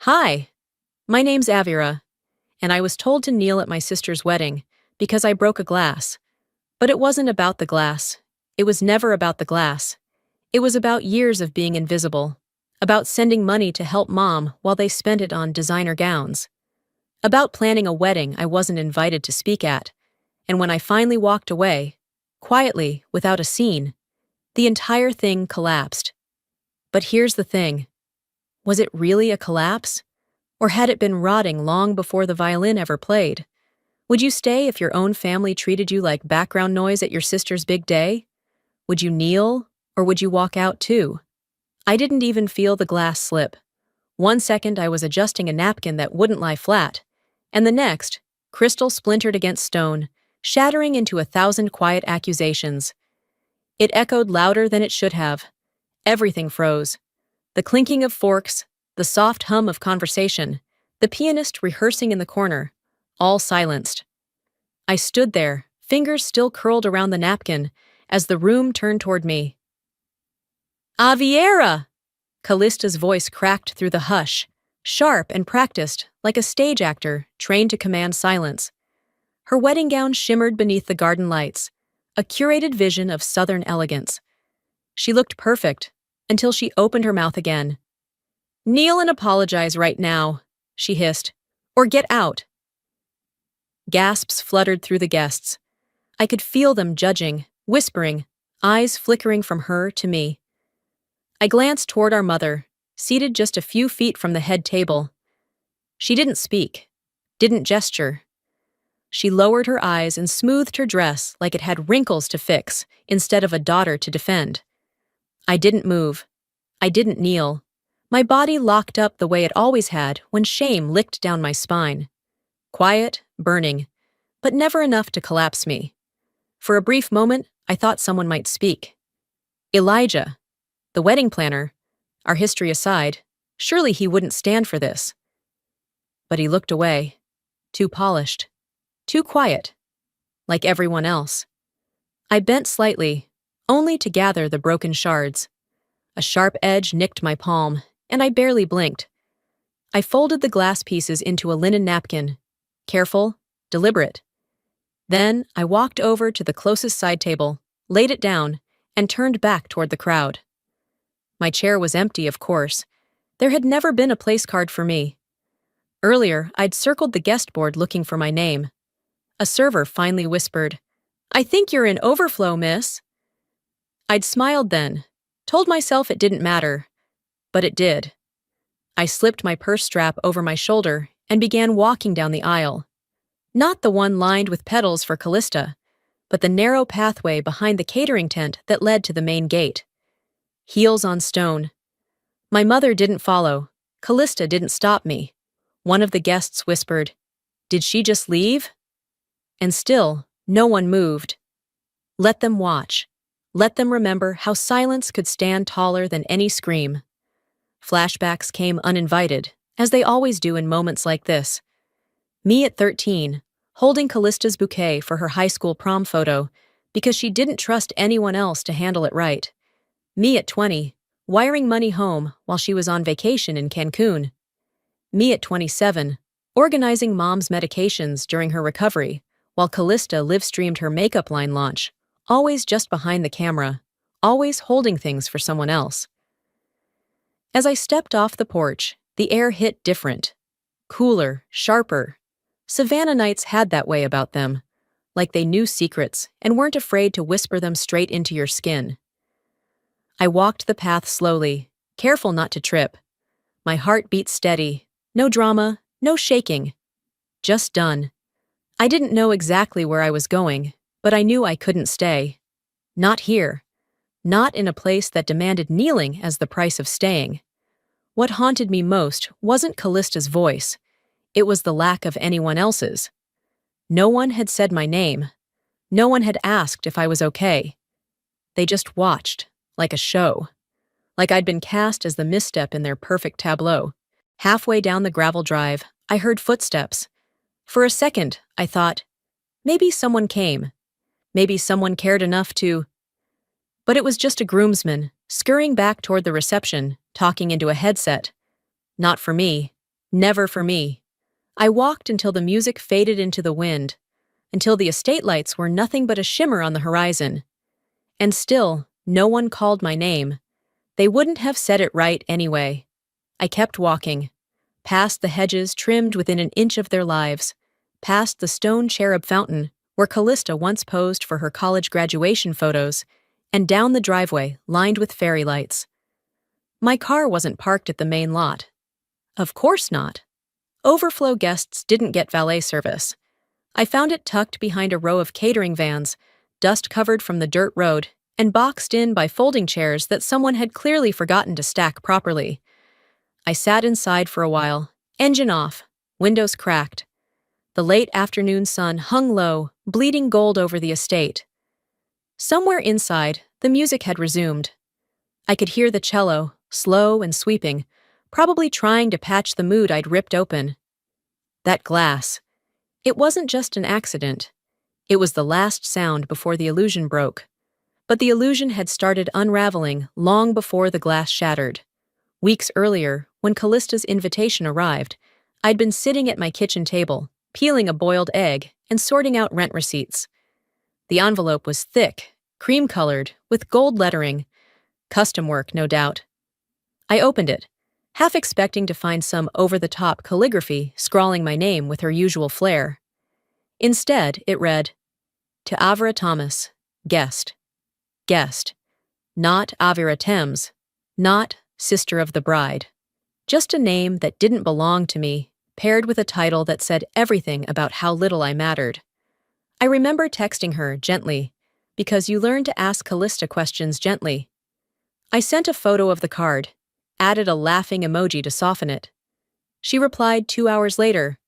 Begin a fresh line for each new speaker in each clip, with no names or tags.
Hi, my name's Avira, and I was told to kneel at my sister's wedding because I broke a glass. But it wasn't about the glass. It was never about the glass. It was about years of being invisible, about sending money to help mom while they spent it on designer gowns, about planning a wedding I wasn't invited to speak at, and when I finally walked away, quietly, without a scene, the entire thing collapsed. But here's the thing. Was it really a collapse? Or had it been rotting long before the violin ever played? Would you stay if your own family treated you like background noise at your sister's big day? Would you kneel, or would you walk out too? I didn't even feel the glass slip. One second I was adjusting a napkin that wouldn't lie flat, and the next, crystal splintered against stone, shattering into 1,000 quiet accusations. It echoed louder than it should have. Everything froze. The clinking of forks, the soft hum of conversation, the pianist rehearsing in the corner, all silenced. I stood there, fingers still curled around the napkin, as the room turned toward me. Aviera! Callista's voice cracked through the hush, sharp and practiced, like a stage actor trained to command silence. Her wedding gown shimmered beneath the garden lights, a curated vision of southern elegance. She looked perfect, until she opened her mouth again. Kneel and apologize right now, she hissed, or get out. Gasps fluttered through the guests. I could feel them judging, whispering, eyes flickering from her to me. I glanced toward our mother, seated just a few feet from the head table. She didn't speak, didn't gesture. She lowered her eyes and smoothed her dress like it had wrinkles to fix instead of a daughter to defend. I didn't move. I didn't kneel. My body locked up the way it always had when shame licked down my spine. Quiet, burning, but never enough to collapse me. For a brief moment, I thought someone might speak. Elijah, the wedding planner, our history aside, surely he wouldn't stand for this. But he looked away, too polished, too quiet, like everyone else. I bent slightly, only to gather the broken shards. A sharp edge nicked my palm, and I barely blinked. I folded the glass pieces into a linen napkin, careful, deliberate. Then I walked over to the closest side table, laid it down, and turned back toward the crowd. My chair was empty, of course. There had never been a place card for me. Earlier, I'd circled the guest board looking for my name. A server finally whispered, "I think you're in overflow, miss." I'd smiled then, told myself it didn't matter, but it did. I slipped my purse strap over my shoulder and began walking down the aisle. Not the one lined with petals for Callista, but the narrow pathway behind the catering tent that led to the main gate. Heels on stone. My mother didn't follow. Callista didn't stop me. One of the guests whispered, "Did she just leave?" And still, no one moved. Let them watch. Let them remember how silence could stand taller than any scream. Flashbacks came uninvited, as they always do in moments like this. Me at 13, holding Callista's bouquet for her high school prom photo because she didn't trust anyone else to handle it right. Me at 20, wiring money home while she was on vacation in Cancun. Me at 27, organizing mom's medications during her recovery, while Callista live-streamed her makeup line launch, always just behind the camera, always holding things for someone else. As I stepped off the porch, the air hit different. Cooler, sharper. Savannah nights had that way about them, like they knew secrets and weren't afraid to whisper them straight into your skin. I walked the path slowly, careful not to trip. My heart beat steady, no drama, no shaking. Just done. I didn't know exactly where I was going, but I knew I couldn't stay. Not here. Not in a place that demanded kneeling as the price of staying. What haunted me most wasn't Callista's voice. It was the lack of anyone else's. No one had said my name. No one had asked if I was okay. They just watched, like a show. Like I'd been cast as the misstep in their perfect tableau. Halfway down the gravel drive, I heard footsteps. For a second, I thought, maybe someone came. Maybe someone cared enough to... But it was just a groomsman, scurrying back toward the reception, talking into a headset. Not for me. Never for me. I walked until the music faded into the wind, until the estate lights were nothing but a shimmer on the horizon. And still, no one called my name. They wouldn't have said it right anyway. I kept walking, past the hedges trimmed within an inch of their lives, past the stone cherub fountain where Callista once posed for her college graduation photos, and down the driveway lined with fairy lights. My car wasn't parked at the main lot. Of course not. Overflow guests didn't get valet service. I found it tucked behind a row of catering vans, dust-covered from the dirt road, and boxed in by folding chairs that someone had clearly forgotten to stack properly. I sat inside for a while, engine off, windows cracked. The late afternoon sun hung low, bleeding gold over the estate. Somewhere inside, the music had resumed. I could hear the cello, slow and sweeping, probably trying to patch the mood I'd ripped open. That glass. It wasn't just an accident. It was the last sound before the illusion broke. But the illusion had started unraveling long before the glass shattered. Weeks earlier, when Callista's invitation arrived, I'd been sitting at my kitchen table, peeling a boiled egg and sorting out rent receipts. The envelope was thick, cream-colored, with gold lettering. Custom work, no doubt. I opened it, half expecting to find some over-the-top calligraphy scrawling my name with her usual flair. Instead, it read, "To Avira Thomas, guest. Guest. Not Avira Thames. Not sister of the bride. Just a name that didn't belong to me, paired with a title that said everything about how little I mattered. I remember texting her gently, because you learn to ask Callista questions gently. I sent a photo of the card, added a laughing emoji to soften it. She replied 2 hours later,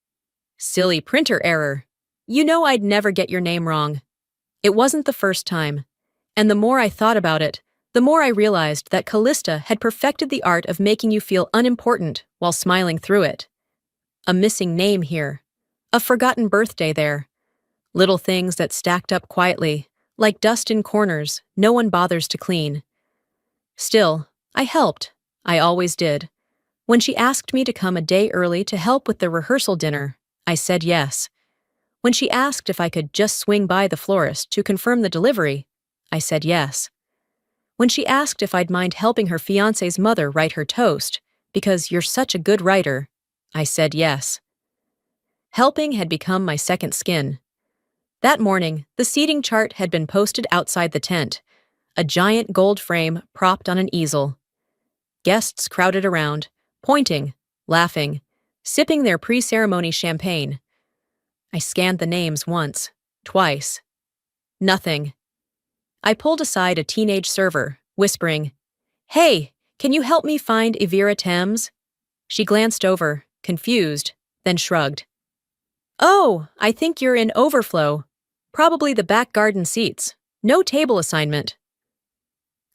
"Silly printer error. You know I'd never get your name wrong." It wasn't the first time, and the more I thought about it, the more I realized that Callista had perfected the art of making you feel unimportant while smiling through it. A missing name here, a forgotten birthday there, little things that stacked up quietly, like dust in corners no one bothers to clean. Still, I helped. I always did. When she asked me to come a day early to help with the rehearsal dinner, I said yes. When she asked if I could just swing by the florist to confirm the delivery, I said yes. When she asked if I'd mind helping her fiancé's mother write her toast, because you're such a good writer, I said yes. Helping had become my second skin. That morning, the seating chart had been posted outside the tent, a giant gold frame propped on an easel. Guests crowded around, pointing, laughing, sipping their pre-ceremony champagne. I scanned the names once, twice. Nothing. I pulled aside a teenage server, whispering, "Hey, can you help me find Avira Thames?" She glanced over, confused, then shrugged. "Oh, I think you're in overflow. Probably the back garden seats. No table assignment."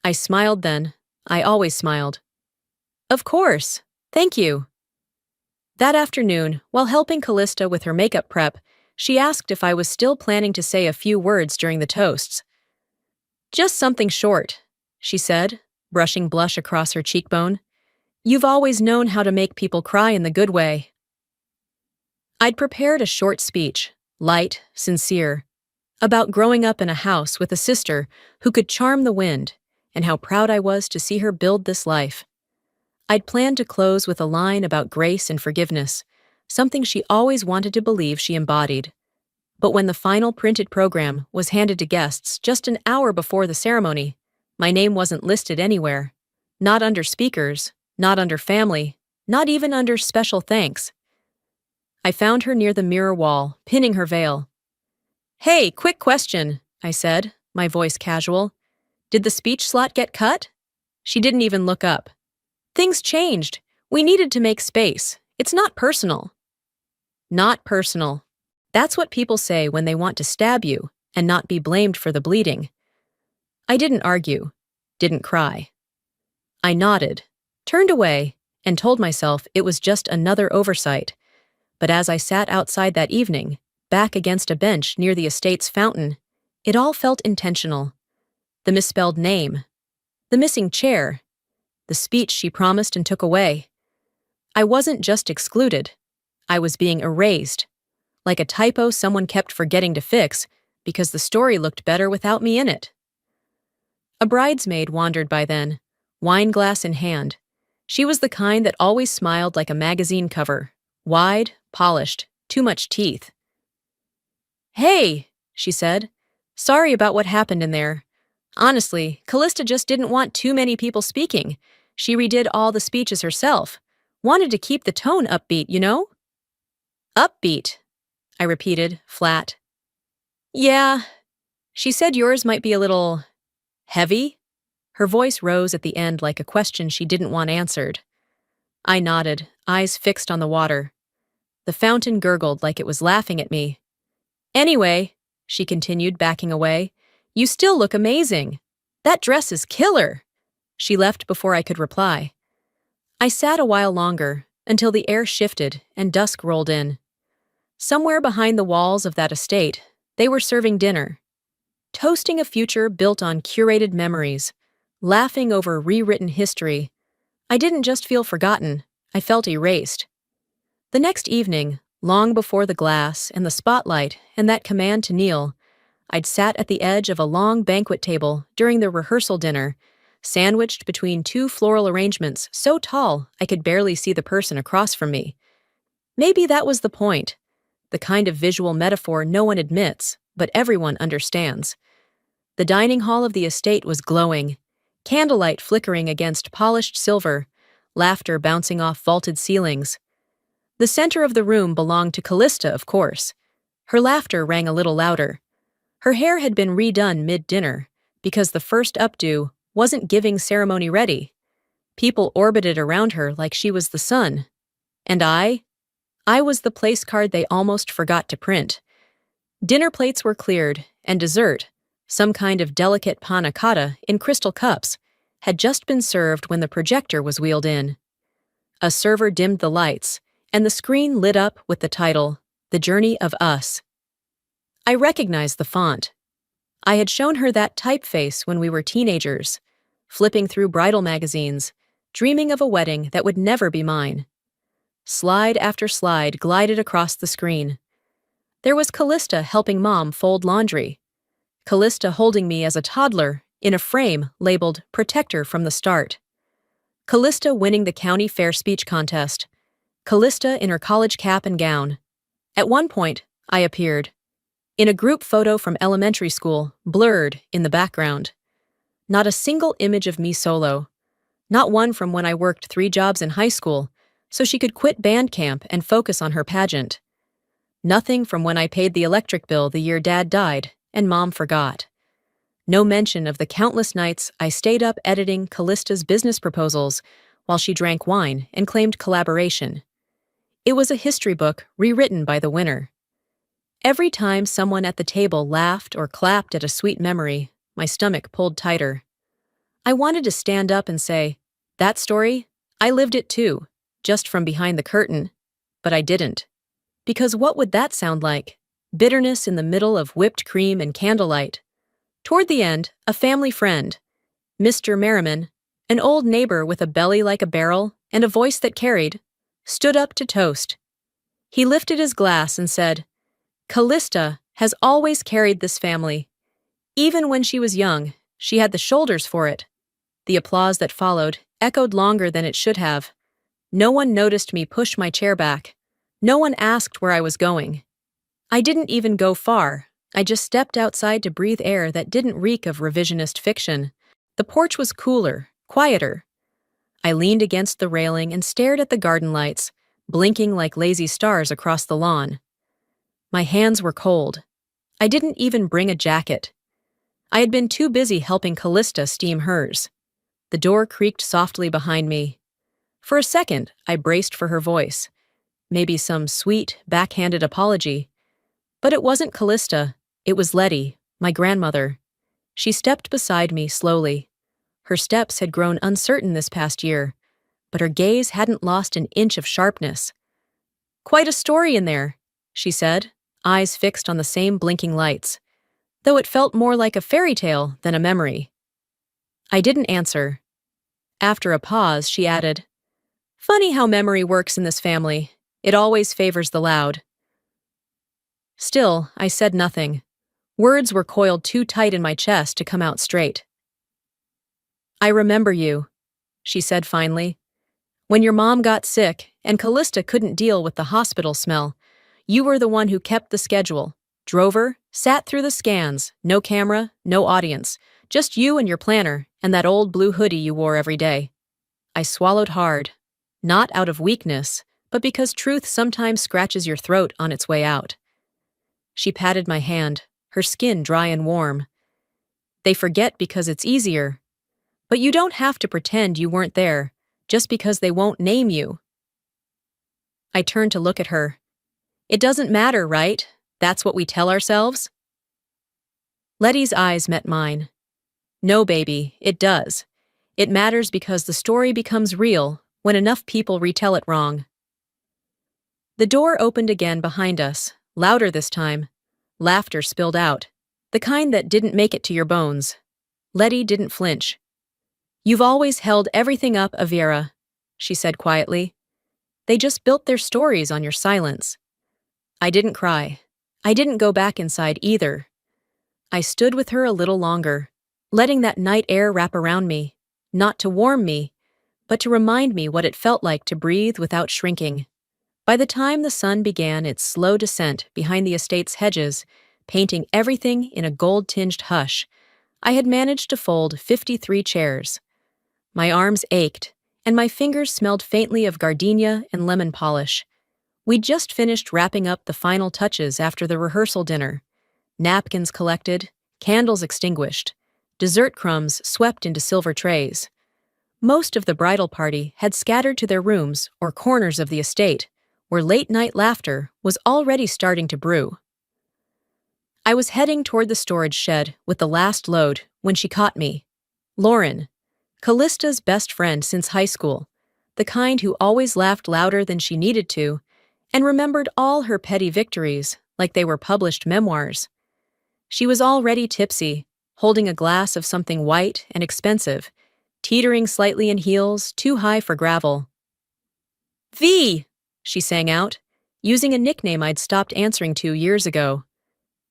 I smiled then. I always smiled. "Of course. Thank you." That afternoon, while helping Callista with her makeup prep, she asked if I was still planning to say a few words during the toasts. "Just something short," she said, brushing blush across her cheekbone. "You've always known how to make people cry in the good way." I'd prepared a short speech, light, sincere, about growing up in a house with a sister who could charm the wind, and how proud I was to see her build this life. I'd planned to close with a line about grace and forgiveness, something she always wanted to believe she embodied. But when the final printed program was handed to guests just an hour before the ceremony, my name wasn't listed anywhere. Not under speakers, not under family, not even under special thanks. I found her near the mirror wall, pinning her veil. "Hey, quick question," I said, my voice casual. "Did the speech slot get cut?" She didn't even look up. "Things changed. We needed to make space. It's not personal." Not personal. That's what people say when they want to stab you and not be blamed for the bleeding. I didn't argue, didn't cry. I nodded, turned away, and told myself it was just another oversight. But as I sat outside that evening, back against a bench near the estate's fountain, it all felt intentional. The misspelled name, the missing chair, the speech she promised and took away. I wasn't just excluded. I was being erased, like a typo someone kept forgetting to fix because the story looked better without me in it. A bridesmaid wandered by then, wine glass in hand. She was the kind that always smiled like a magazine cover, wide, polished, too much teeth. "Hey," she said. "Sorry about what happened in there. Honestly, Callista just didn't want too many people speaking. She redid all the speeches herself. Wanted to keep the tone upbeat, you know?" "Upbeat," I repeated, flat. "Yeah. She said yours might be a little heavy?" Her voice rose at the end like a question she didn't want answered. I nodded, eyes fixed on the water. The fountain gurgled like it was laughing at me. "Anyway," she continued, backing away, "you still look amazing. That dress is killer." She left before I could reply. I sat a while longer, until the air shifted and dusk rolled in. Somewhere behind the walls of that estate, they were serving dinner. Toasting a future built on curated memories, laughing over rewritten history. I didn't just feel forgotten, I felt erased. The next evening, long before the glass and the spotlight and that command to kneel, I'd sat at the edge of a long banquet table during the rehearsal dinner, sandwiched between two floral arrangements so tall I could barely see the person across from me. Maybe that was the point, the kind of visual metaphor no one admits, but everyone understands. The dining hall of the estate was glowing, candlelight flickering against polished silver, laughter bouncing off vaulted ceilings. The center of the room belonged to Callista, of course. Her laughter rang a little louder. Her hair had been redone mid-dinner, because the first updo wasn't giving ceremony ready. People orbited around her like she was the sun. And I was the place card they almost forgot to print. Dinner plates were cleared, and dessert, some kind of delicate panna cotta in crystal cups, had just been served when the projector was wheeled in. A server dimmed the lights, and the screen lit up with the title, The Journey of Us. I recognized the font. I had shown her that typeface when we were teenagers, flipping through bridal magazines, dreaming of a wedding that would never be mine. Slide after slide glided across the screen. There was Callista helping Mom fold laundry. Callista holding me as a toddler in a frame labeled Protector from the Start. Callista winning the county fair speech contest. Callista in her college cap and gown. At one point, I appeared. In a group photo from elementary school, blurred in the background. Not a single image of me solo. Not one from when I worked 3 jobs in high school, so she could quit band camp and focus on her pageant. Nothing from when I paid the electric bill the year Dad died and Mom forgot. No mention of the countless nights I stayed up editing Callista's business proposals while she drank wine and claimed collaboration. It was a history book rewritten by the winner. Every time someone at the table laughed or clapped at a sweet memory, my stomach pulled tighter. I wanted to stand up and say, "That story, I lived it too, just from behind the curtain," but I didn't. Because what would that sound like? Bitterness in the middle of whipped cream and candlelight. Toward the end, a family friend, Mr. Merriman, an old neighbor with a belly like a barrel and a voice that carried, stood up to toast. He lifted his glass and said, "Callista has always carried this family. Even when she was young, she had the shoulders for it." The applause that followed echoed longer than it should have. No one noticed me push my chair back. No one asked where I was going. I didn't even go far. I just stepped outside to breathe air that didn't reek of revisionist fiction. The porch was cooler, quieter. I leaned against the railing and stared at the garden lights, blinking like lazy stars across the lawn. My hands were cold. I didn't even bring a jacket. I had been too busy helping Callista steam hers. The door creaked softly behind me. For a second, I braced for her voice. Maybe some sweet, backhanded apology. But it wasn't Callista. It was Letty, my grandmother. She stepped beside me slowly. Her steps had grown uncertain this past year, but her gaze hadn't lost an inch of sharpness. "Quite a story in there," she said, eyes fixed on the same blinking lights, though it felt more like a fairy tale than a memory. I didn't answer. After a pause, she added, Funny how memory works in this family. It always favors the loud. Still, I said nothing. Words were coiled too tight in my chest to come out straight. I remember you, she said finally. When your mom got sick and Callista couldn't deal with the hospital smell, you were the one who kept the schedule, drove her, sat through the scans, no camera, no audience, just you and your planner and that old blue hoodie you wore every day. I swallowed hard, not out of weakness, but because truth sometimes scratches your throat on its way out. She patted my hand, her skin dry and warm. They forget because it's easier. But you don't have to pretend you weren't there, just because they won't name you. I turned to look at her. It doesn't matter, right? That's what we tell ourselves? Letty's eyes met mine. No, baby, it does. It matters because the story becomes real when enough people retell it wrong. The door opened again behind us, louder this time. Laughter spilled out, the kind that didn't make it to your bones. Letty didn't flinch. You've always held everything up, Avira, she said quietly. They just built their stories on your silence. I didn't cry. I didn't go back inside either. I stood with her a little longer, letting that night air wrap around me, not to warm me, but to remind me what it felt like to breathe without shrinking. By the time the sun began its slow descent behind the estate's hedges, painting everything in a gold-tinged hush, I had managed to fold 53 chairs. My arms ached, and my fingers smelled faintly of gardenia and lemon polish. We'd just finished wrapping up the final touches after the rehearsal dinner. Napkins collected, candles extinguished, dessert crumbs swept into silver trays. Most of the bridal party had scattered to their rooms or corners of the estate, where late-night laughter was already starting to brew. I was heading toward the storage shed with the last load when she caught me. Lauren, Callista's best friend since high school, the kind who always laughed louder than she needed to, and remembered all her petty victories like they were published memoirs. She was already tipsy, holding a glass of something white and expensive, teetering slightly in heels too high for gravel. "V!" she sang out, using a nickname I'd stopped answering to years ago.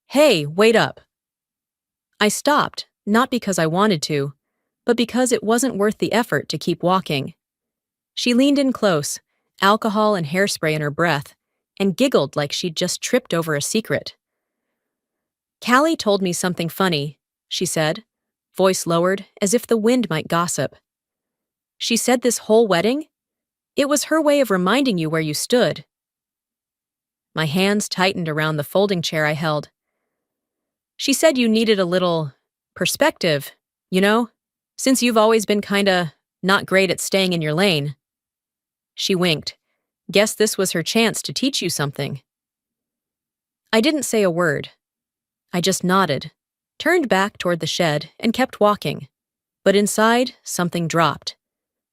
"Hey, wait up." I stopped, not because I wanted to, but because it wasn't worth the effort to keep walking. She leaned in close, alcohol and hairspray in her breath, and giggled like she'd just tripped over a secret. "Callie told me something funny," she said, voice lowered as if the wind might gossip. "She said this whole wedding? It was her way of reminding you where you stood." My hands tightened around the folding chair I held. "She said you needed a little perspective, you know? Since you've always been kinda not great at staying in your lane." She winked. Guess this was her chance to teach you something. I didn't say a word. I just nodded, turned back toward the shed, and kept walking. But inside, something dropped.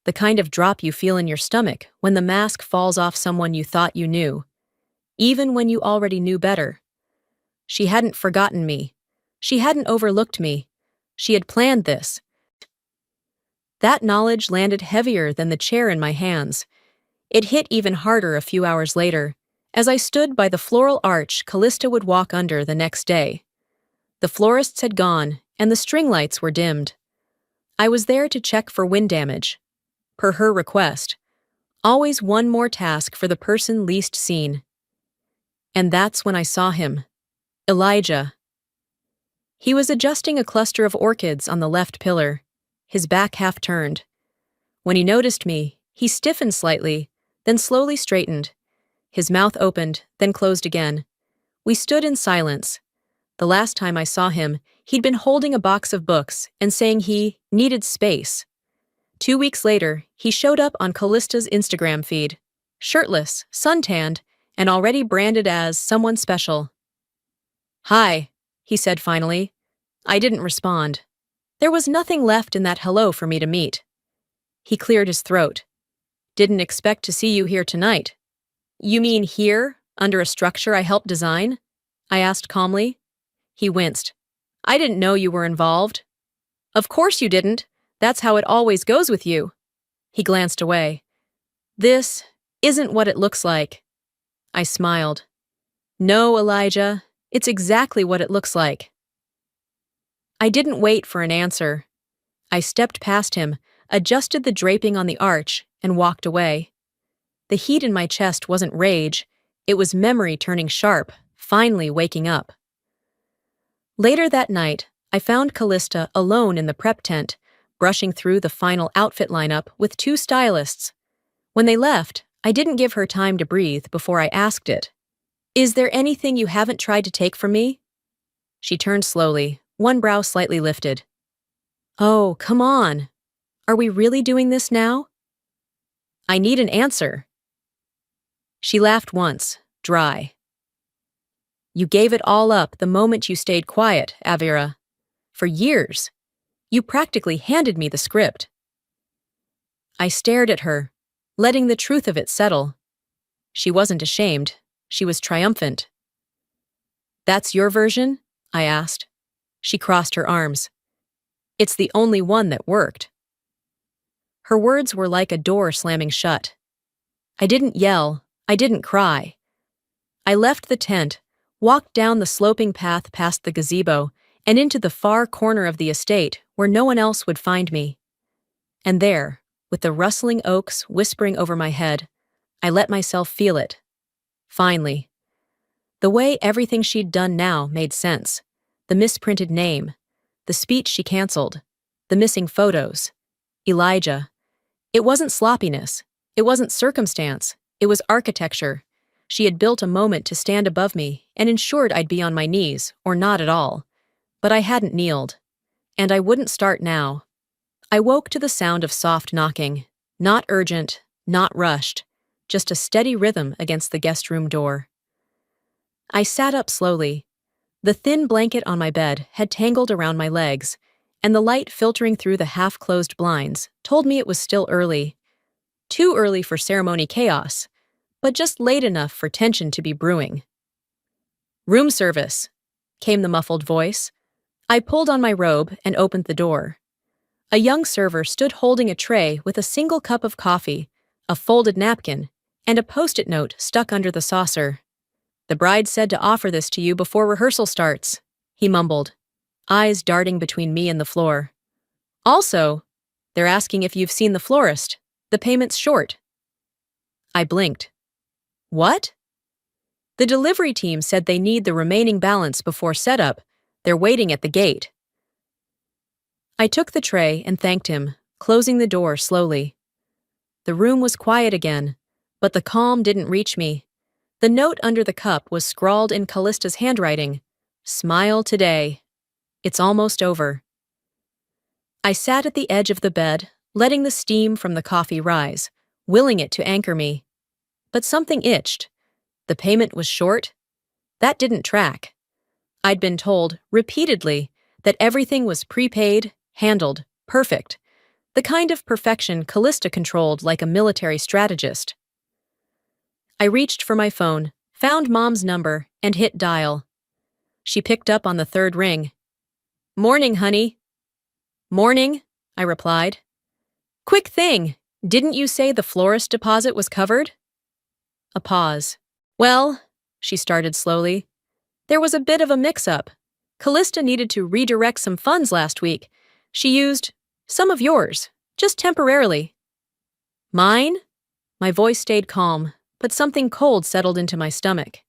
The kind of drop you feel in your stomach when the mask falls off someone you thought you knew, even when you already knew better. She hadn't forgotten me. She hadn't overlooked me. She had planned this. That knowledge landed heavier than the chair in my hands. It hit even harder a few hours later, as I stood by the floral arch Callista would walk under the next day. The florists had gone, and the string lights were dimmed. I was there to check for wind damage, per her request. Always one more task for the person least seen. And that's when I saw him. Elijah. He was adjusting a cluster of orchids on the left pillar, his back half turned. When he noticed me, he stiffened slightly, then slowly straightened. His mouth opened, then closed again. We stood in silence. The last time I saw him, he'd been holding a box of books and saying he needed space. 2 weeks later, he showed up on Callista's Instagram feed, shirtless, suntanned, and already branded as someone special. "Hi," he said finally. I didn't respond. There was nothing left in that hello for me to meet. He cleared his throat. "Didn't expect to see you here tonight." "You mean here, under a structure I helped design?" I asked calmly. He winced. "I didn't know you were involved." "Of course you didn't. That's how it always goes with you." He glanced away. This isn't what it looks like. I smiled. No, Elijah, it's exactly what it looks like. I didn't wait for an answer. I stepped past him, adjusted the draping on the arch, and walked away. The heat in my chest wasn't rage, it was memory turning sharp, finally waking up. Later that night, I found Callista alone in the prep tent, brushing through the final outfit lineup with two stylists. When they left, I didn't give her time to breathe before I asked it. Is there anything you haven't tried to take from me? She turned slowly, one brow slightly lifted. Oh, come on. Are we really doing this now? I need an answer. She laughed once, dry. You gave it all up the moment you stayed quiet, Avira. For years. You practically handed me the script. I stared at her, letting the truth of it settle. She wasn't ashamed. She was triumphant. That's your version? I asked. She crossed her arms. It's the only one that worked. Her words were like a door slamming shut. I didn't yell. I didn't cry. I left the tent, walked down the sloping path past the gazebo, and into the far corner of the estate where no one else would find me. And there, with the rustling oaks whispering over my head, I let myself feel it. Finally. The way everything she'd done now made sense. The misprinted name, the speech she canceled, the missing photos. Elijah. It wasn't sloppiness. It wasn't circumstance. It was architecture. She had built a moment to stand above me and ensured I'd be on my knees, or not at all. But I hadn't kneeled. And I wouldn't start now. I woke to the sound of soft knocking. Not urgent, not rushed. Just a steady rhythm against the guest room door. I sat up slowly. The thin blanket on my bed had tangled around my legs, and the light filtering through the half-closed blinds told me it was still early. Too early for ceremony chaos, but just late enough for tension to be brewing. Room service, came the muffled voice. I pulled on my robe and opened the door. A young server stood holding a tray with a single cup of coffee, a folded napkin, and a post-it note stuck under the saucer. The bride said to offer this to you before rehearsal starts, he mumbled, eyes darting between me and the floor. Also, they're asking if you've seen the florist. The payment's short. I blinked. What? The delivery team said they need the remaining balance before setup. They're waiting at the gate. I took the tray and thanked him, closing the door slowly. The room was quiet again, but the calm didn't reach me. The note under the cup was scrawled in Callista's handwriting. Smile today. It's almost over. I sat at the edge of the bed, letting the steam from the coffee rise, willing it to anchor me. But something itched. The payment was short. That didn't track. I'd been told, repeatedly, that everything was prepaid, handled, perfect. The kind of perfection Callista controlled like a military strategist. I reached for my phone, found Mom's number, and hit dial. She picked up on the third ring. Morning, honey. Morning, I replied. Quick thing, didn't you say the florist deposit was covered? A pause. Well, she started slowly, there was a bit of a mix-up. Callista needed to redirect some funds last week. She used some of yours, just temporarily. Mine? My voice stayed calm, but something cold settled into my stomach.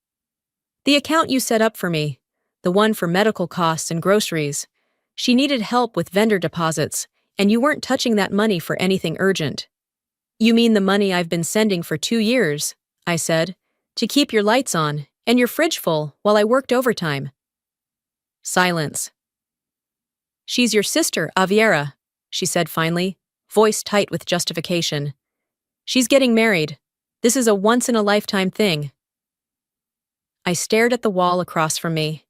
The account you set up for me, the one for medical costs and groceries. She needed help with vendor deposits, and you weren't touching that money for anything urgent. You mean the money I've been sending for 2 years, I said, to keep your lights on and your fridge full while I worked overtime. Silence. She's your sister, Aviera, she said finally, voice tight with justification. She's getting married. This is a once-in-a-lifetime thing. I stared at the wall across from me.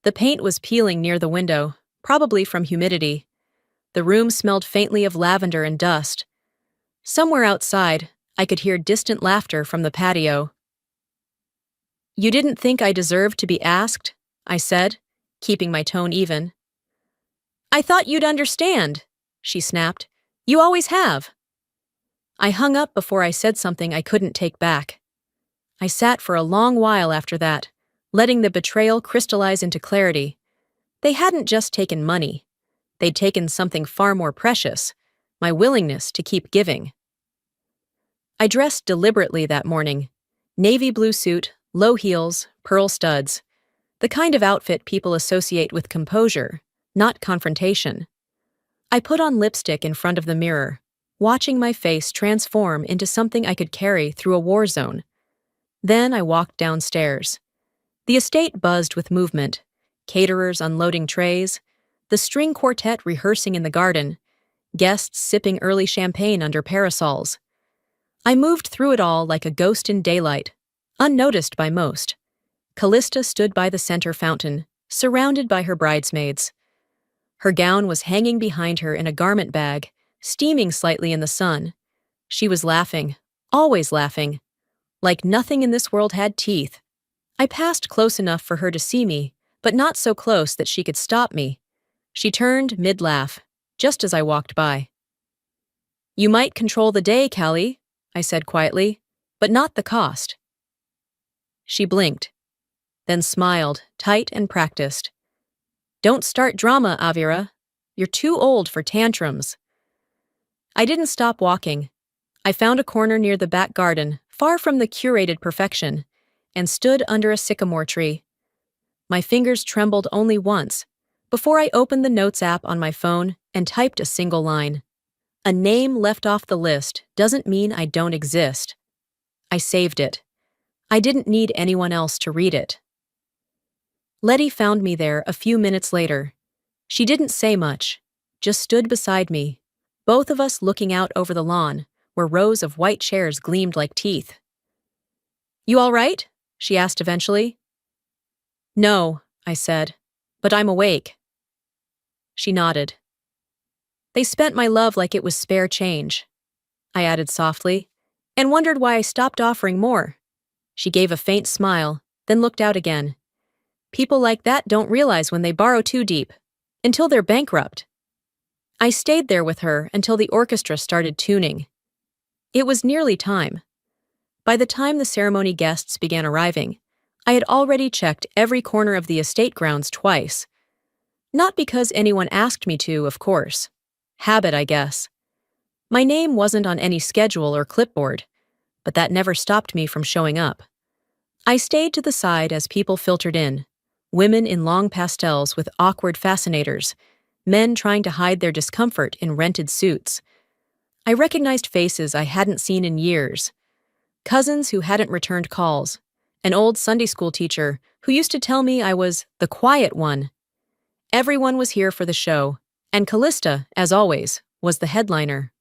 The paint was peeling near the window, probably from humidity. The room smelled faintly of lavender and dust. Somewhere outside, I could hear distant laughter from the patio. You didn't think I deserved to be asked? I said, keeping my tone even. I thought you'd understand, she snapped. You always have. I hung up before I said something I couldn't take back. I sat for a long while after that, letting the betrayal crystallize into clarity. They hadn't just taken money. They'd taken something far more precious, my willingness to keep giving. I dressed deliberately that morning. Navy blue suit, low heels, pearl studs. The kind of outfit people associate with composure, not confrontation. I put on lipstick in front of the mirror, watching my face transform into something I could carry through a war zone. Then I walked downstairs. The estate buzzed with movement, caterers unloading trays, the string quartet rehearsing in the garden, guests sipping early champagne under parasols. I moved through it all like a ghost in daylight, unnoticed by most. Callista stood by the center fountain, surrounded by her bridesmaids. Her gown was hanging behind her in a garment bag, steaming slightly in the sun. She was laughing, always laughing, like nothing in this world had teeth. I passed close enough for her to see me, but not so close that she could stop me. She turned mid-laugh, just as I walked by. "You might control the day, Callie," I said quietly, "but not the cost." She blinked, then smiled, tight and practiced. "Don't start drama, Avira. You're too old for tantrums." I didn't stop walking. I found a corner near the back garden, far from the curated perfection, and stood under a sycamore tree. My fingers trembled only once, before I opened the notes app on my phone and typed a single line. A name left off the list doesn't mean I don't exist. I saved it. I didn't need anyone else to read it. Letty found me there a few minutes later. She didn't say much, just stood beside me, both of us looking out over the lawn, where rows of white chairs gleamed like teeth. "You all right?" she asked eventually. "No," I said, "but I'm awake." She nodded. "They spent my love like it was spare change," I added softly, and wondered why I stopped offering more. She gave a faint smile, then looked out again. "People like that don't realize when they borrow too deep, until they're bankrupt." I stayed there with her until the orchestra started tuning. It was nearly time. By the time the ceremony guests began arriving, I had already checked every corner of the estate grounds twice. Not because anyone asked me to, of course. Habit, I guess. My name wasn't on any schedule or clipboard, but that never stopped me from showing up. I stayed to the side as people filtered in, women in long pastels with awkward fascinators, men trying to hide their discomfort in rented suits. I recognized faces I hadn't seen in years. Cousins who hadn't returned calls, an old Sunday school teacher who used to tell me I was the quiet one. Everyone was here for the show, and Callista, as always, was the headliner.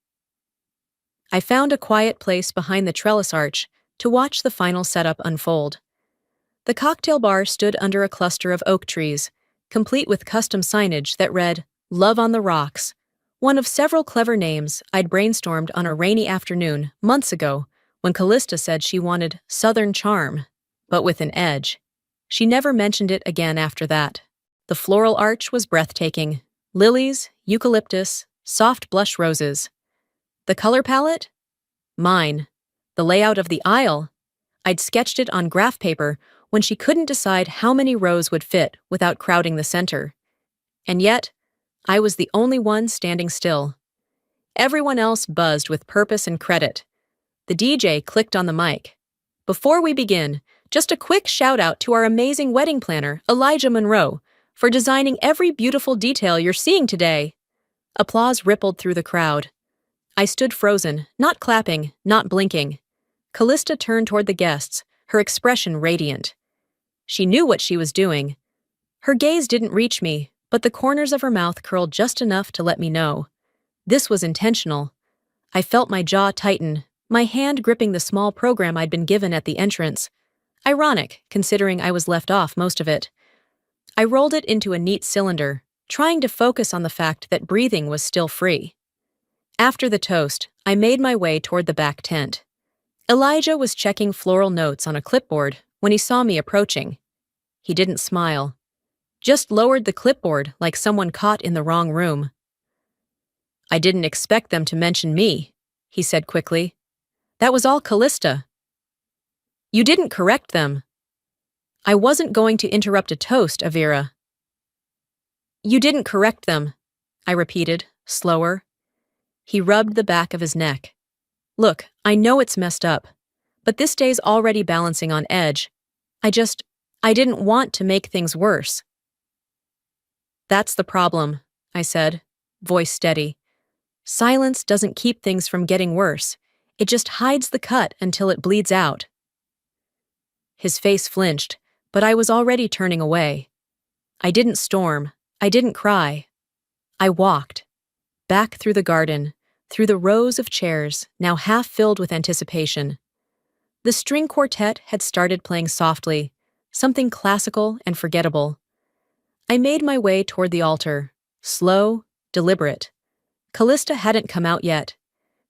I found a quiet place behind the trellis arch to watch the final setup unfold. The cocktail bar stood under a cluster of oak trees, complete with custom signage that read, "Love on the Rocks," one of several clever names I'd brainstormed on a rainy afternoon months ago when Callista said she wanted Southern charm, but with an edge. She never mentioned it again after that. The floral arch was breathtaking. Lilies, eucalyptus, soft blush roses. The color palette? Mine. The layout of the aisle? I'd sketched it on graph paper when she couldn't decide how many rows would fit without crowding the center. And yet, I was the only one standing still. Everyone else buzzed with purpose and credit. The DJ clicked on the mic. "Before we begin, just a quick shout out to our amazing wedding planner, Elijah Monroe, for designing every beautiful detail you're seeing today." Applause rippled through the crowd. I stood frozen, not clapping, not blinking. Callista turned toward the guests, her expression radiant. She knew what she was doing. Her gaze didn't reach me, but the corners of her mouth curled just enough to let me know. This was intentional. I felt my jaw tighten, my hand gripping the small program I'd been given at the entrance. Ironic, considering I was left off most of it. I rolled it into a neat cylinder, trying to focus on the fact that breathing was still free. After the toast, I made my way toward the back tent. Elijah was checking floral notes on a clipboard when he saw me approaching. He didn't smile, just lowered the clipboard like someone caught in the wrong room. "I didn't expect them to mention me," he said quickly. That was all Callista. You didn't correct them. I wasn't going to interrupt a toast, Avira. You didn't correct them, I repeated, slower. He rubbed the back of his neck. Look, I know it's messed up, but this day's already balancing on edge. I didn't want to make things worse. That's the problem, I said, voice steady. Silence doesn't keep things from getting worse. It just hides the cut until it bleeds out. His face flinched, but I was already turning away. I didn't storm. I didn't cry. I walked. Back through the garden, through the rows of chairs, now half filled with anticipation. The string quartet had started playing softly, something classical and forgettable. I made my way toward the altar, slow, deliberate. Callista hadn't come out yet.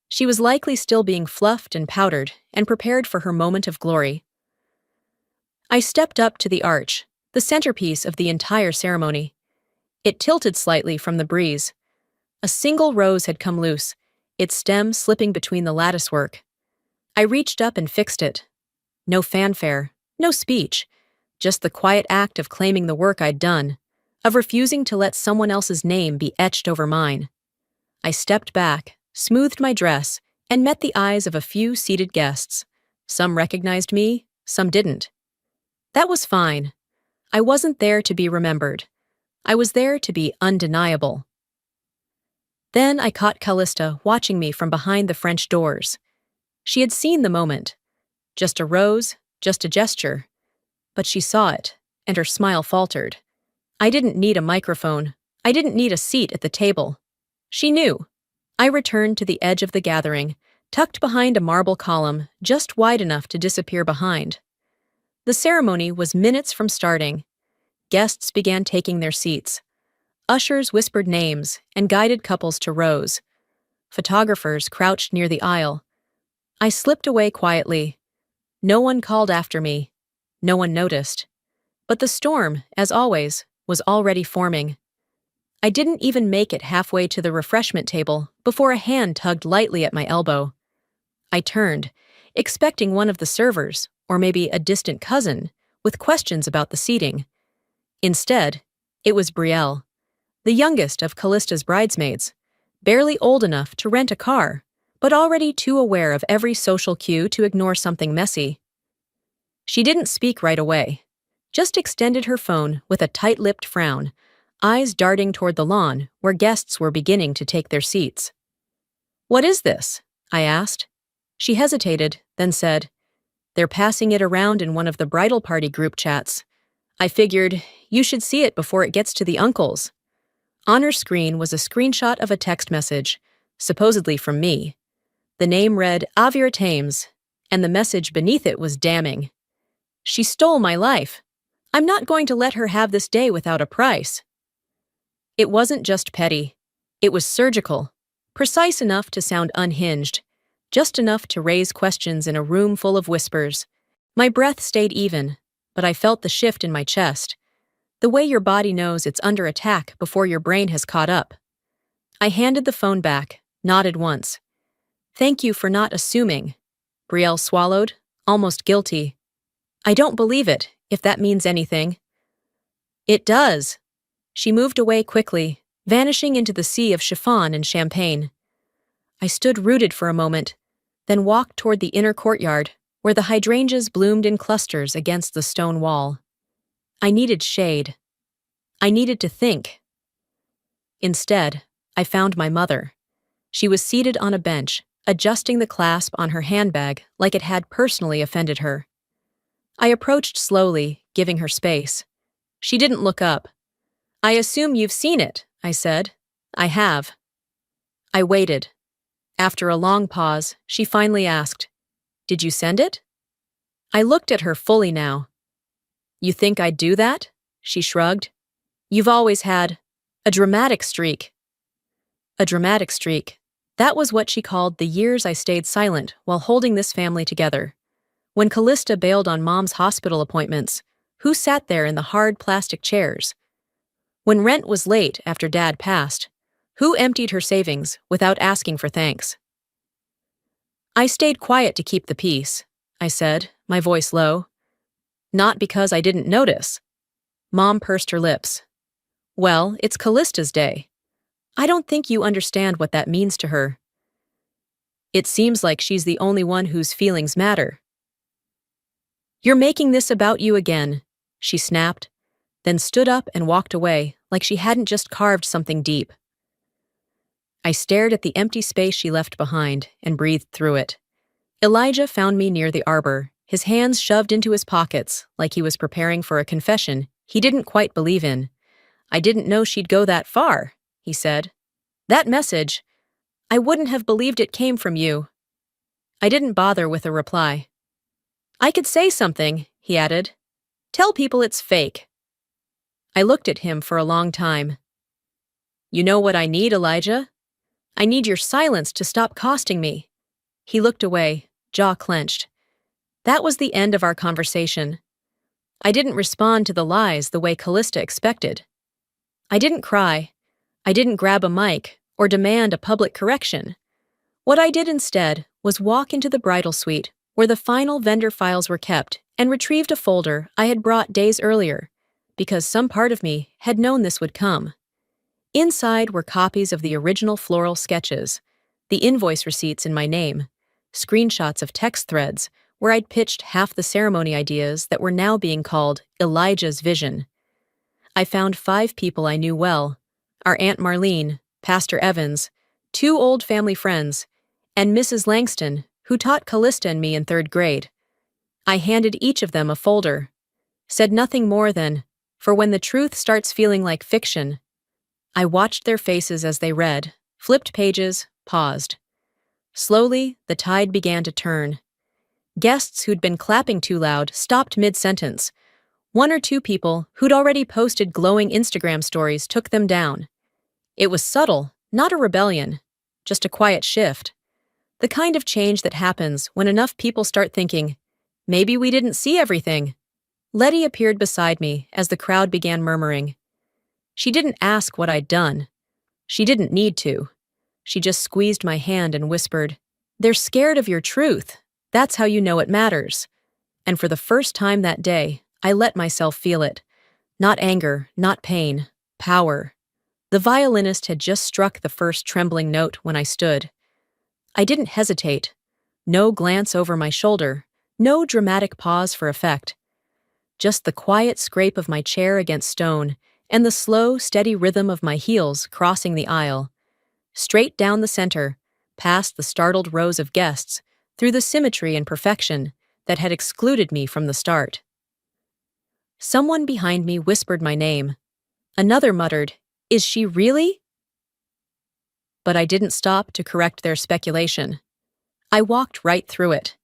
She was likely still being fluffed and powdered and prepared for her moment of glory. I stepped up to the arch, the centerpiece of the entire ceremony. It tilted slightly from the breeze. A single rose had come loose, its stem slipping between the latticework. I reached up and fixed it. No fanfare, no speech, just the quiet act of claiming the work I'd done, of refusing to let someone else's name be etched over mine. I stepped back, smoothed my dress, and met the eyes of a few seated guests. Some recognized me, some didn't. That was fine. I wasn't there to be remembered. I was there to be undeniable. Then I caught Callista watching me from behind the French doors. She had seen the moment. Just a rose, just a gesture. But she saw it, and her smile faltered. I didn't need a microphone. I didn't need a seat at the table. She knew. I returned to the edge of the gathering, tucked behind a marble column just wide enough to disappear behind. The ceremony was minutes from starting. Guests began taking their seats. Ushers whispered names and guided couples to rows. Photographers crouched near the aisle. I slipped away quietly. No one called after me. No one noticed. But the storm, as always, was already forming. I didn't even make it halfway to the refreshment table before a hand tugged lightly at my elbow. I turned, expecting one of the servers, or maybe a distant cousin, with questions about the seating. Instead, it was Brielle, the youngest of Callista's bridesmaids, barely old enough to rent a car, but already too aware of every social cue to ignore something messy. She didn't speak right away, just extended her phone with a tight-lipped frown, eyes darting toward the lawn where guests were beginning to take their seats. "What is this?" I asked. She hesitated, then said, "They're passing it around in one of the bridal party group chats. I figured you should see it before it gets to the uncles." On her screen was a screenshot of a text message, supposedly from me. The name read Avira Thames, and the message beneath it was damning. "She stole my life. I'm not going to let her have this day without a price." It wasn't just petty. It was surgical, precise enough to sound unhinged, just enough to raise questions in a room full of whispers. My breath stayed even, but I felt the shift in my chest, the way your body knows it's under attack before your brain has caught up. I handed the phone back, nodded once. "Thank you for not assuming." Brielle swallowed, almost guilty. "I don't believe it, if that means anything." "It does." She moved away quickly, vanishing into the sea of chiffon and champagne. I stood rooted for a moment, then walked toward the inner courtyard, where the hydrangeas bloomed in clusters against the stone wall. I needed shade. I needed to think. Instead, I found my mother. She was seated on a bench, adjusting the clasp on her handbag like it had personally offended her. I approached slowly, giving her space. She didn't look up. "I assume you've seen it," I said. "I have." I waited. After a long pause, she finally asked, "Did you send it?" I looked at her fully now. "You think I'd do that?" She shrugged. "You've always had a dramatic streak." A dramatic streak. That was what she called the years I stayed silent while holding this family together. When Callista bailed on Mom's hospital appointments, who sat there in the hard plastic chairs? When rent was late after Dad passed, who emptied her savings without asking for thanks? I stayed quiet to keep the peace, I said, my voice low. Not because I didn't notice. Mom pursed her lips. Well, it's Callista's day. I don't think you understand what that means to her. It seems like she's the only one whose feelings matter. You're making this about you again, she snapped, then stood up and walked away like she hadn't just carved something deep. I stared at the empty space she left behind and breathed through it. Elijah found me near the arbor, his hands shoved into his pockets like he was preparing for a confession he didn't quite believe in. I didn't know she'd go that far, he said. That message, I wouldn't have believed it came from you. I didn't bother with a reply. I could say something, he added. Tell people it's fake. I looked at him for a long time. You know what I need, Elijah? I need your silence to stop costing me. He looked away, jaw clenched. That was the end of our conversation. I didn't respond to the lies the way Callista expected. I didn't cry. I didn't grab a mic or demand a public correction. What I did instead was walk into the bridal suite where the final vendor files were kept and retrieved a folder I had brought days earlier, because some part of me had known this would come. Inside were copies of the original floral sketches, the invoice receipts in my name, screenshots of text threads where I'd pitched half the ceremony ideas that were now being called Elijah's vision. I found 5 people I knew well, our Aunt Marlene, Pastor Evans, 2 old family friends, and Mrs. Langston, who taught Callista and me in 3rd grade. I handed each of them a folder, said nothing more than, for when the truth starts feeling like fiction. I watched their faces as they read, flipped pages, paused. Slowly, the tide began to turn. Guests who'd been clapping too loud stopped mid-sentence. 1 or 2 people who'd already posted glowing Instagram stories took them down. It was subtle, not a rebellion, just a quiet shift. The kind of change that happens when enough people start thinking, maybe we didn't see everything. Letty appeared beside me as the crowd began murmuring. She didn't ask what I'd done. She didn't need to. She just squeezed my hand and whispered, "They're scared of your truth. That's how you know it matters." And for the first time that day, I let myself feel it. Not anger, not pain, power. The violinist had just struck the first trembling note when I stood. I didn't hesitate. No glance over my shoulder, no dramatic pause for effect. Just the quiet scrape of my chair against stone and the slow, steady rhythm of my heels crossing the aisle. Straight down the center, past the startled rows of guests, through the symmetry and perfection that had excluded me from the start. Someone behind me whispered my name. Another muttered, "Is she really?" But I didn't stop to correct their speculation. I walked right through it.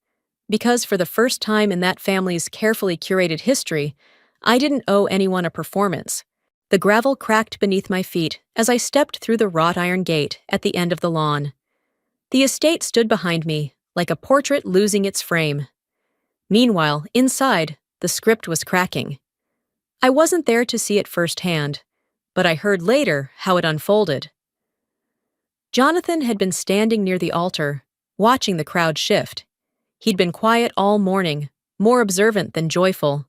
Because for the first time in that family's carefully curated history, I didn't owe anyone a performance. The gravel cracked beneath my feet as I stepped through the wrought iron gate at the end of the lawn. The estate stood behind me, like a portrait losing its frame. Meanwhile, inside, the script was cracking. I wasn't there to see it firsthand, but I heard later how it unfolded. Jonathan had been standing near the altar, watching the crowd shift. He'd been quiet all morning, more observant than joyful.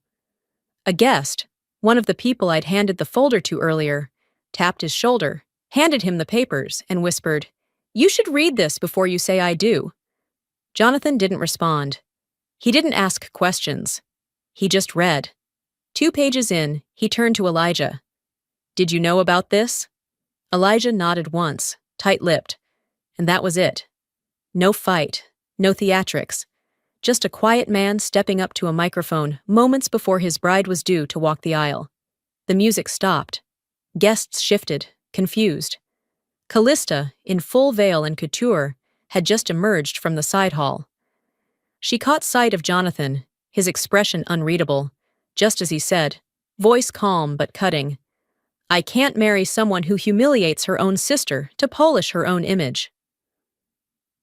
A guest, one of the people I'd handed the folder to earlier, tapped his shoulder, handed him the papers, and whispered, "You should read this before you say I do." Jonathan didn't respond. He didn't ask questions. He just read. 2 pages in, he turned to Elijah. "Did you know about this?" Elijah nodded once, tight-lipped, and that was it. No fight, no theatrics. Just a quiet man stepping up to a microphone moments before his bride was due to walk the aisle. The music stopped. Guests shifted, confused. Callista, in full veil and couture, had just emerged from the side hall. She caught sight of Jonathan, his expression unreadable, just as he said, voice calm but cutting, "I can't marry someone who humiliates her own sister to polish her own image."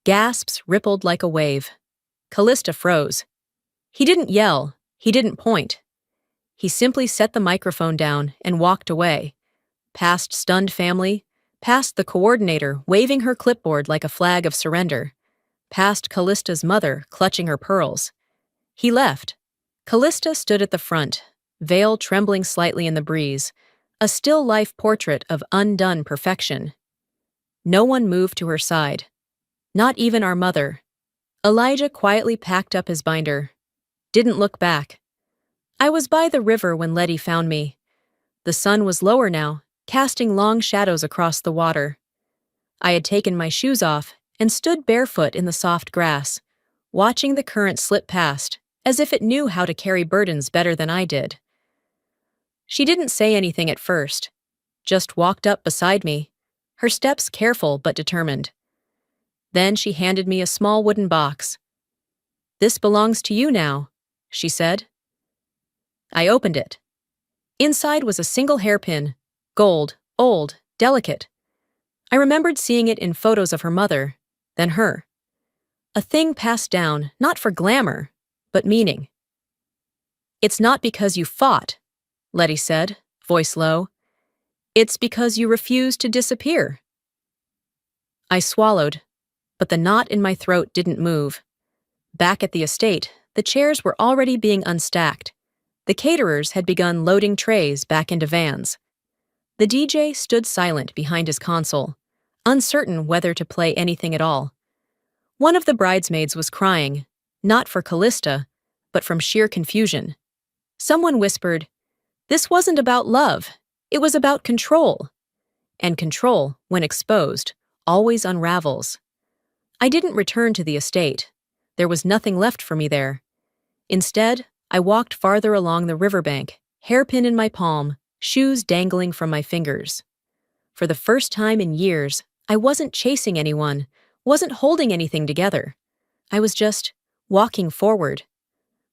Gasps rippled like a wave. Callista froze. He didn't yell. He didn't point. He simply set the microphone down and walked away, past stunned family, past the coordinator waving her clipboard like a flag of surrender, past Callista's mother clutching her pearls. He left. Callista stood at the front, veil trembling slightly in the breeze, a still life portrait of undone perfection. No one moved to her side. Not even our mother. Elijah quietly packed up his binder. Didn't look back. I was by the river when Letty found me. The sun was lower now, casting long shadows across the water. I had taken my shoes off and stood barefoot in the soft grass, watching the current slip past, as if it knew how to carry burdens better than I did. She didn't say anything at first, just walked up beside me, her steps careful but determined. Then she handed me a small wooden box. "This belongs to you now," she said. I opened it. Inside was a single hairpin, gold, old, delicate. I remembered seeing it in photos of her mother, then her. A thing passed down, not for glamour, but meaning. "It's not because you fought," Letty said, voice low. "It's because you refused to disappear." I swallowed, but the knot in my throat didn't move. Back at the estate, the chairs were already being unstacked. The caterers had begun loading trays back into vans. The DJ stood silent behind his console, uncertain whether to play anything at all. One of the bridesmaids was crying, not for Callista, but from sheer confusion. Someone whispered, "This wasn't about love, it was about control." And control, when exposed, always unravels. I didn't return to the estate. There was nothing left for me there. Instead, I walked farther along the riverbank, hairpin in my palm, shoes dangling from my fingers. For the first time in years, I wasn't chasing anyone, wasn't holding anything together. I was just walking forward.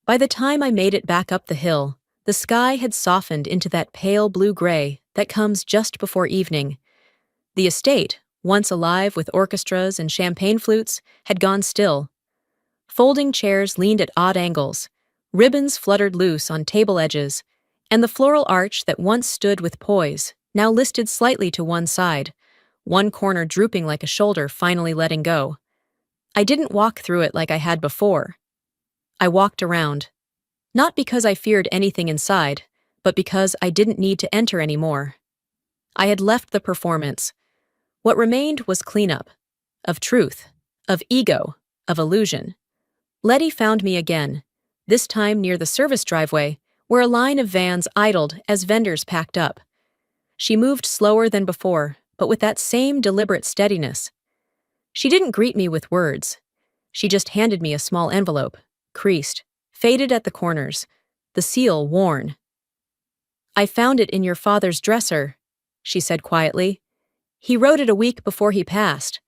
By the time I made it back up the hill, the sky had softened into that pale blue-gray that comes just before evening. The estate, once alive with orchestras and champagne flutes, had gone still. Folding chairs leaned at odd angles, ribbons fluttered loose on table edges, and the floral arch that once stood with poise now listed slightly to one side, one corner drooping like a shoulder finally letting go. I didn't walk through it like I had before. I walked around. Not because I feared anything inside, but because I didn't need to enter anymore. I had left the performance. What remained was cleanup. Of truth. Of ego. Of illusion. Letty found me again, this time near the service driveway, where a line of vans idled as vendors packed up. She moved slower than before, but with that same deliberate steadiness. She didn't greet me with words. She just handed me a small envelope, creased, faded at the corners, the seal worn. "I found it in your father's dresser," she said quietly. "He wrote it a week before he passed.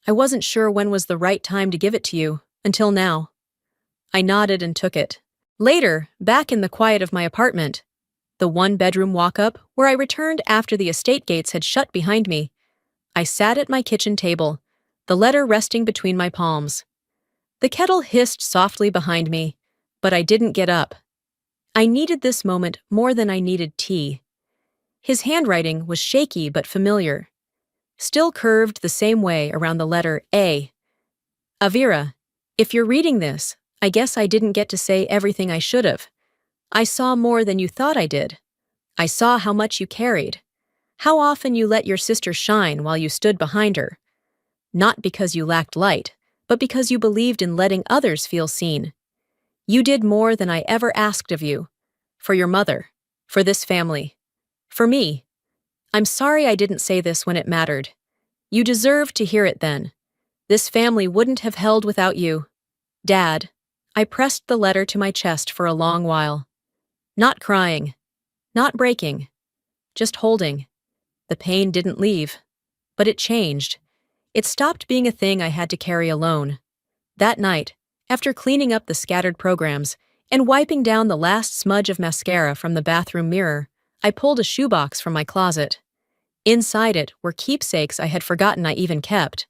I wasn't sure when was the right time to give it to you, until now." I nodded and took it. Later, back in the quiet of my apartment, the one-bedroom walk-up where I returned after the estate gates had shut behind me, I sat at my kitchen table, the letter resting between my palms. The kettle hissed softly behind me, but I didn't get up. I needed this moment more than I needed tea. His handwriting was shaky but familiar, still curved the same way around the letter A. "Avira, if you're reading this, I guess I didn't get to say everything I should have. I saw more than you thought I did. I saw how much you carried, how often you let your sister shine while you stood behind her. Not because you lacked light, but because you believed in letting others feel seen. You did more than I ever asked of you. For your mother, for this family, for me. I'm sorry I didn't say this when it mattered. You deserved to hear it then. This family wouldn't have held without you. Dad." I pressed the letter to my chest for a long while. Not crying. Not breaking. Just holding. The pain didn't leave. But it changed. It stopped being a thing I had to carry alone. That night, after cleaning up the scattered programs and wiping down the last smudge of mascara from the bathroom mirror, I pulled a shoebox from my closet. Inside it were keepsakes I had forgotten I even kept.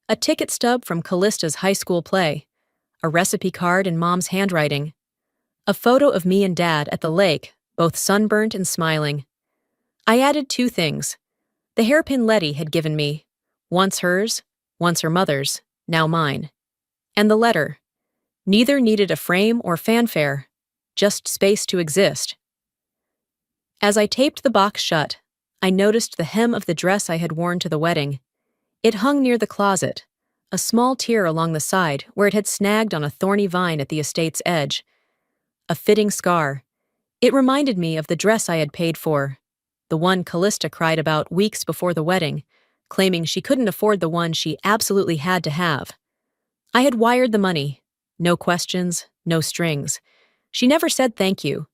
A ticket stub from Callista's high school play, a recipe card in Mom's handwriting, a photo of me and Dad at the lake, both sunburnt and smiling. I added 2 things. The hairpin Letty had given me, once hers, once her mother's, now mine. And the letter. Neither needed a frame or fanfare, just space to exist. As I taped the box shut, I noticed the hem of the dress I had worn to the wedding. It hung near the closet, a small tear along the side where it had snagged on a thorny vine at the estate's edge. A fitting scar. It reminded me of the dress I had paid for, the one Callista cried about weeks before the wedding, claiming she couldn't afford the one she absolutely had to have. I had wired the money. No questions, no strings. She never said thank you.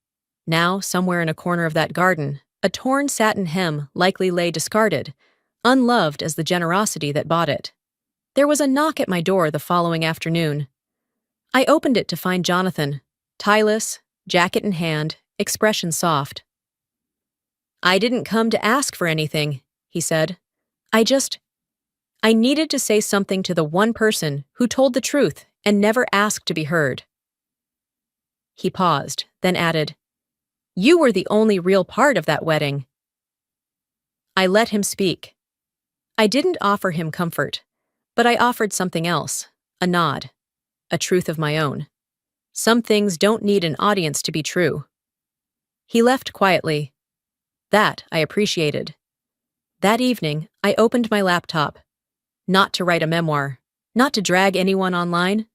Now, somewhere in a corner of that garden, a torn satin hem likely lay discarded, unloved as the generosity that bought it. There was a knock at my door the following afternoon. I opened it to find Jonathan, tieless, jacket in hand, expression soft. "I didn't come to ask for anything," he said. I needed to say something to the one person who told the truth and never asked to be heard." He paused, then added, "You were the only real part of that wedding." I let him speak. I didn't offer him comfort, but I offered something else, a nod, a truth of my own. Some things don't need an audience to be true. He left quietly. That I appreciated. That evening, I opened my laptop. Not to write a memoir, not to drag anyone online.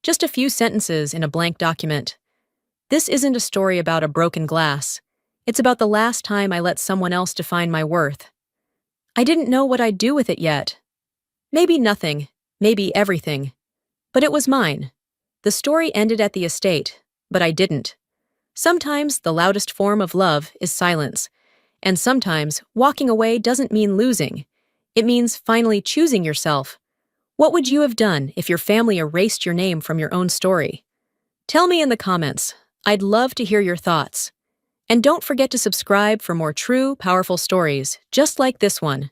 Just a few sentences in a blank document. This isn't a story about a broken glass. It's about the last time I let someone else define my worth. I didn't know what I'd do with it yet. Maybe nothing, maybe everything. But it was mine. The story ended at the estate, but I didn't. Sometimes the loudest form of love is silence, and sometimes walking away doesn't mean losing. It means finally choosing yourself. What would you have done if your family erased your name from your own story? Tell me in the comments. I'd love to hear your thoughts. And don't forget to subscribe for more true, powerful stories, just like this one.